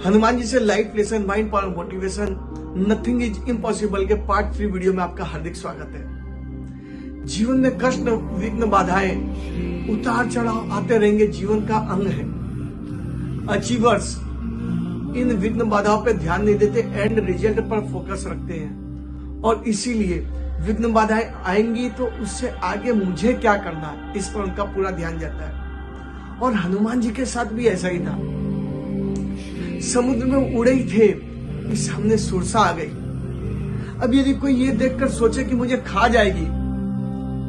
हनुमान जी से life lesson, mind power, motivation, nothing is impossible के part 3 video में आपका हार्दिक स्वागत है। जीवन में कष्ट, विघ्न, बाधाएं, उतार चढ़ाव आते रहेंगे, जीवन का अंग है। अचीवर्स इन विघ्न बाधाओं पे ध्यान नहीं देते, एंड रिजल्ट पर फोकस रखते हैं, और इसीलिए विघ्न बाधाएं आएंगी तो उससे आगे मुझे क्या करना है, इस पर उनका पूरा ध्यान जाता है। और हनुमान जी के साथ भी ऐसा ही था। समुद्र में उड़े ही थे कि सामने सुरसा आ गई। अब यदि कोई ये देखकर सोचे कि मुझे खा जाएगी,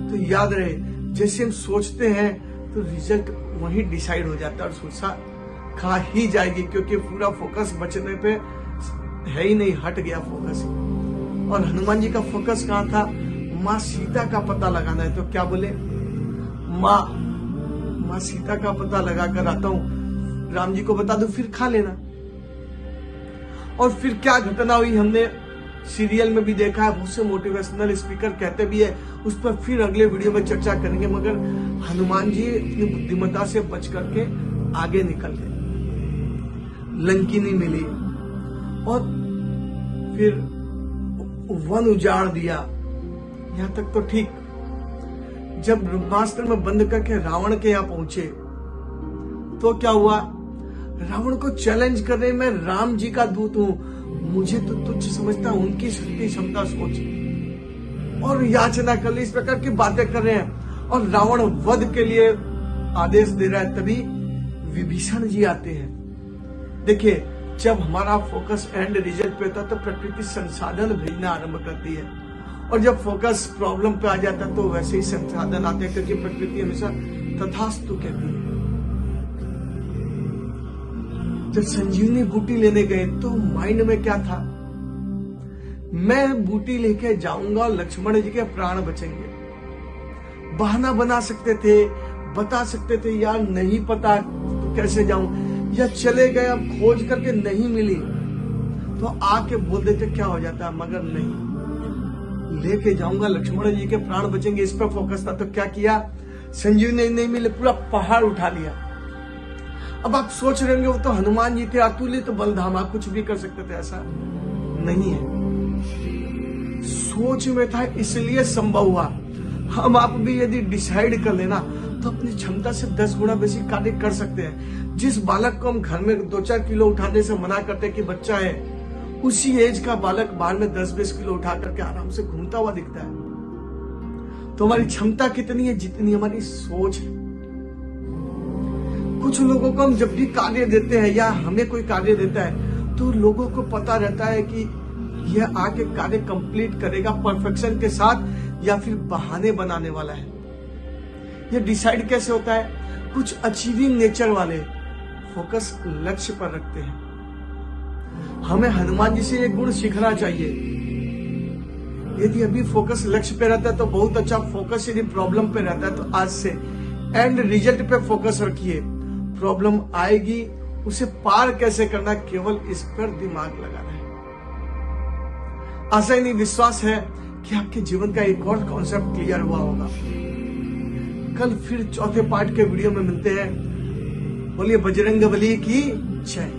तो याद रहे जैसे हम सोचते हैं तो रिजल्ट वहीं डिसाइड हो जाता है, और सुरसा खा ही जाएगी, क्योंकि पूरा फोकस बचने पे है ही नहीं, हट गया फोकस। और हनुमान जी का फोकस कहाँ था? माँ सीता का पता लगाना है। तो क्या बोले? माँ सीता का पता लगा कर आता हूं, राम जी को बता दो, फिर खा लेना। और फिर क्या घटना हुई हमने सीरियल में भी देखा है, बहुत से मोटिवेशनल स्पीकर कहते भी है, उस पर फिर अगले वीडियो में चर्चा करेंगे। मगर हनुमान जी अपनी बुद्धिमत्ता से बच करके आगे निकल गए, लंकिनी मिली, और फिर वन उजाड़ दिया। यहां तक तो ठीक। जब ब्रह्मास्त्र में बंद करके रावण के यहां पहुंचे तो क्या हुआ? रावण को चैलेंज करने में राम जी का दूत हूं, मुझे तो तुच्छ समझता, उनकी शक्ति क्षमता सोच, और याचना कर ली, इस प्रकार की बातें कर रहे हैं। और रावण वध के लिए आदेश दे रहा है, तभी विभीषण जी आते हैं। देखिए, जब हमारा फोकस एंड रिजल्ट पे होता है तो प्रकृति संसाधन भेजना आरंभ करती है, और जब फोकस प्रॉब्लम पे आ जाता है तो वैसे ही संसाधन आते हैं, क्योंकि प्रकृति हमेशा तथास्तु कहती है। जब संजीवनी बूटी लेने गए तो माइंड में क्या था? मैं बूटी लेके जाऊंगा, लक्ष्मण जी के प्राण बचेंगे। बहाना बना सकते थे, बता सकते थे यार नहीं पता तो कैसे जाऊं, या चले गए अब खोज करके नहीं मिली तो आके बोल देते, क्या हो जाता। मगर नहीं, लेके जाऊंगा, लक्ष्मण जी के प्राण बचेंगे, इस पर फोकस था। तो क्या किया? संजीवनी नहीं मिले, पूरा पहाड़ उठा लिया। अब आप सोच रहे होंगे वो तो हनुमान जी थे, अतुलित बलधामा, कुछ भी कर सकते थे। ऐसा नहीं है, सोच में था इसलिए संभव हुआ। हम आप भी यदि डिसाइड कर लेना तो अपनी क्षमता से 10 गुना बेसी कार्य कर सकते हैं। जिस बालक को हम घर में 2-4 किलो उठाने से मना करते हैं कि बच्चा है, उसी एज का बालक बाहर में 10-20 किलो उठा करके आराम से घूमता हुआ दिखता है। तो हमारी क्षमता कितनी है? जितनी हमारी सोच है। कुछ लोगों को हम जब भी कार्य देते हैं या हमें कोई कार्य देता है तो लोगों को पता रहता है कि यह आके कार्य कंप्लीट करेगा परफेक्शन के साथ या फिर बहाने बनाने वाला है। यह डिसाइड कैसे होता है? कुछ अचीविंग नेचर वाले फोकस लक्ष्य पर रखते हैं। हमें हनुमान जी से ये गुण सीखना चाहिए। यदि अभी फोकस लक्ष्य पे रहता है तो बहुत अच्छा, फोकस यदि प्रॉब्लम पे रहता है तो आज से एंड रिजल्ट पे फोकस रखिए। प्रॉब्लम आएगी, उसे पार कैसे करना, केवल इस पर दिमाग लगाना है। आशा नहीं, विश्वास है कि आपके जीवन का एक और कॉन्सेप्ट क्लियर हुआ होगा। कल फिर चौथे पार्ट के वीडियो में मिलते हैं। बोलिए बजरंगबली की जय।